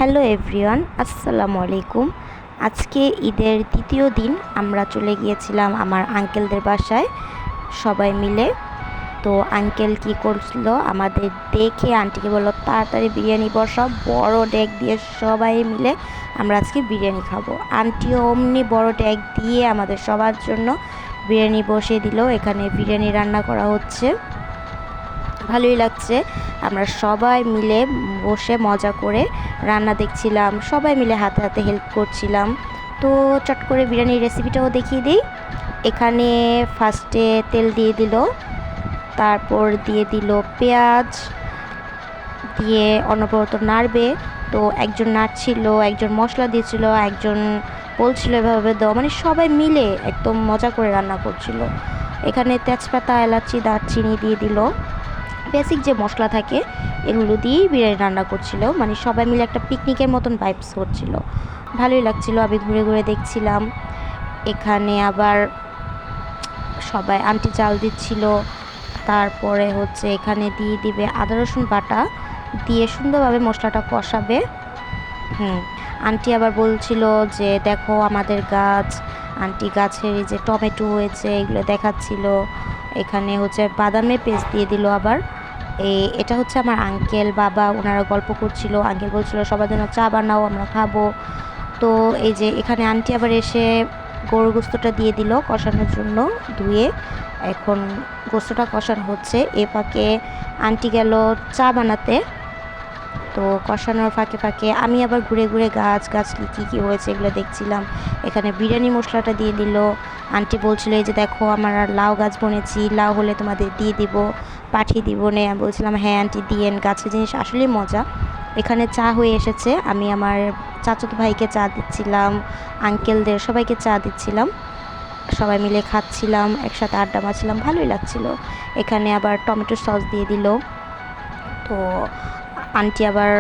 Hello everyone, আসসালামু আলাইকুম। আজকে ঈদের দ্বিতীয় দিন আমরা চলে গিয়েছিলাম আমার আঙ্কেলদের বাসায় সবাই মিলে। তো আঙ্কেল কি করছিল, আমাদের দেখে আন্টিকে বললো তাড়াতাড়ি বিরিয়ানি বসাও, বড় ডেক দিয়ে সবাই মিলে আমরা আজকে বিরিয়ানি খাবো। আন্টিও অমনি বড় ডেক দিয়ে আমাদের সবার জন্য বিরিয়ানি বসিয়ে দিল। এখানে বিরিয়ানি রান্না করা হচ্ছে, ভালোই লাগছে। আমরা সবাই মিলে বসে মজা করে রান্না দেখছিলাম, সবাই মিলে হাতে হাতে হেল্প করছিলাম। তো চট করে বিরিয়ানির রেসিপিটাও দেখিয়ে দিই। এখানে ফার্স্টে তেল দিয়ে দিল, তারপর দিয়ে দিল পেঁয়াজ, দিয়ে অনবরত নাড়বে। তো একজন নাড়ছিল, একজন মশলা দিয়েছিল, একজন বলছিল এভাবে দাও, মানে সবাই মিলে একদম মজা করে রান্না করছিল। এখানে তেজপাতা, এলাচি, দারচিনি দিয়ে দিল, বেসিক যে মশলা থাকে এগুলো দিয়েই বিরিয়ানি রান্না করছিল। মানে সবাই মিলে একটা পিকনিকের মতন ভাইবস হচ্ছিল, ভালোই লাগছিল। আমি ঘুরে ঘুরে দেখছিলাম। এখানে আবার সবাই আন্টি চাল দিচ্ছিল, তারপরে এখানে দিয়ে দিবে আদা রসুন বাটা, দিয়ে সুন্দরভাবে মশলাটা কষাবে। আন্টি আবার বলছিল যে দেখো আমাদের গাছ, আন্টি গাছের এই যে টমেটো হয়েছে এগুলো দেখাচ্ছিল। এখানে বাদামের পেস্ট দিয়ে দিল আবার। এটা আমার আঙ্কেল বাবা, ওনারা গল্প করছিল। আঙ্কেল বলছিল সবার জন্য চা বানাও, আমরা খাবো। তো এই যে এখানে আন্টি আবার এসে গরুর গোস্তটা দিয়ে দিল কষানোর জন্য ধুয়ে। এখন গোস্তটা কষানো হচ্ছে, এ ফাঁকে আন্টি গেল চা বানাতে। তো কষানোর ফাঁকে ফাঁকে আমি আবার ঘুরে ঘুরে গাছগাছলি কী কী হয়েছে এগুলো দেখছিলাম। এখানে বিরিয়ানি মশলাটা দিয়ে দিল। আন্টি বলছিল এই যে দেখো আমার আর লাউ গাছ বনেছি, লাউ হলে তোমাদের দিয়ে দিব, পাঠিয়ে দিব নে। আমি বলছিলাম হ্যাঁ আন্টি দিয়েন, গাছের জিনিস আসলেই মজা। এখানে চা হয়ে এসেছে, আমি আমার চাচাতো ভাইকে চা দিচ্ছিলাম, আঙ্কেলদের সবাইকে চা দিচ্ছিলাম, সবাই মিলে খাচ্ছিলাম, একসাথে আড্ডা মারছিলাম, ভালোই লাগছিল। এখানে আবার টমেটো সস দিয়ে দিল। তো আন্টি আবার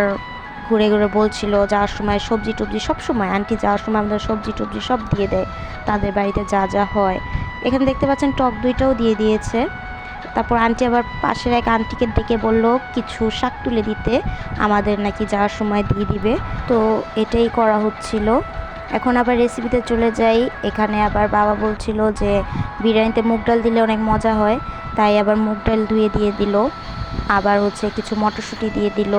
ঘুরে ঘুরে বলছিল যাওয়ার সময় সবজি টবজি, সব সময় আন্টি যাওয়ার সময় আমাদের সবজি টবজি সব দিয়ে দেয়, তাদের বাড়িতে যা যা হয়। এখানে দেখতে পাচ্ছেন টক দইটাও দিয়ে দিয়েছে। তারপর আন্টি আবার পাশের এক আন্টিকে ডেকে বলল কিছু শাক তুলে দিতে, আমাদের নাকি যাওয়ার সময় দিয়ে দিবে। তো এটাই করা হচ্ছিল। এখন আবার রেসিপিতে চলে যাই। এখানে আবার বাবা বলছিল যে বিরিয়ানিতে মুগ ডাল দিলে অনেক মজা হয়, তাই আবার মুগ ডাল ধুয়ে দিয়ে দিল। আবার কিছু মটরশুঁটি দিয়ে দিল।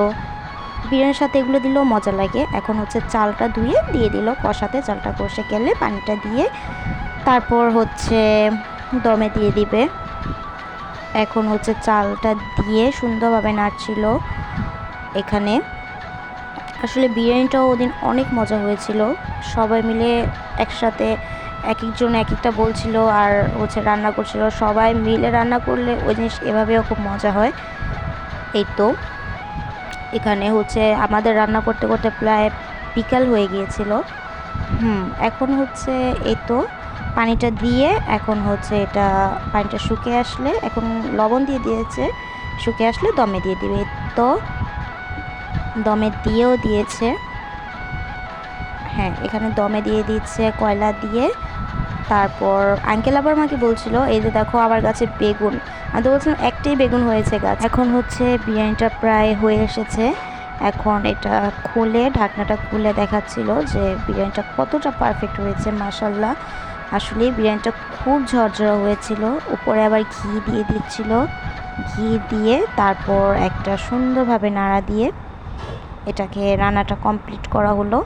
বিরিয়ানির সাথে এগুলো দিলেও মজা লাগে। এখন চালটা ধুয়ে দিয়ে দিল কষাতে, চালটা কষে গেলে পানিটা দিয়ে তারপর দমে দিয়ে দিবে। এখন চালটা দিয়ে সুন্দরভাবে নাড়ছিল। এখানে আসলে বিরিয়ানিটাও ওদিন অনেক মজা হয়েছিল, সবাই মিলে একসাথে এক একজন এক একটা বলছিল আর রান্না করছিল। সবাই মিলে রান্না করলে ওই জিনিস এভাবেও খুব মজা হয়। এই তো এখানে আমাদের রান্না করতে করতে প্রায় বিকাল হয়ে গিয়েছিল। এখন এই তো পানিটা দিয়ে এখন এটা পানিটা শুকিয়ে আসলে, এখন লবণ দিয়ে দিয়েছে, শুকিয়ে আসলে দমে দিয়ে দিবে। তো দমে দিয়েও দিয়েছে, হ্যাঁ এখানে দমে দিয়ে দিচ্ছে কয়লা দিয়ে। তারপর আঙ্কেল আবার আমাকে বলছিল এই যে দেখো আবার গাছে বেগুন, আমি তো বলছিলাম একটাই বেগুন হয়েছে গাছ। এখন বিরিয়ানিটা প্রায় হয়ে এসেছে। এখন এটা খুলে ঢাকনাটা খুলে দেখাচ্ছিল যে বিরিয়ানিটা কতটা পারফেক্ট হয়েছে। মাশাল্লাহ, আসলে বিরিয়ানিটা খুব ঝরঝরা হয়েছিল। উপরে আবার ঘি দিয়ে দিচ্ছিল, ঘি দিয়ে তারপর একটা সুন্দরভাবে নাড়া দিয়ে এটাকে রান্নাটা কমপ্লিট করা হলো।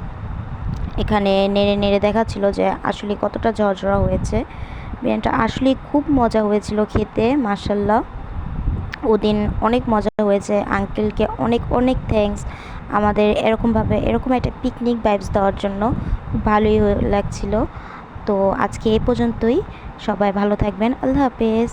এখানে নেড়ে নেড়ে দেখাচ্ছিল যে আসলে কতটা ঝরঝরা হয়েছে। বিরিয়ানিটা আসলে খুব মজা হয়েছিল খেতে, মাশাল্লাহ। ওদিন অনেক মজা হয়েছে। আঙ্কেলকে অনেক অনেক থ্যাঙ্কস, আমাদের এরকম একটা পিকনিক ভাইবস দেওয়ার জন্য। ভালোই লাগছিল। তো আজকে এই পর্যন্তই, সবাই ভালো থাকবেন, আল্লাহ হাফেজ।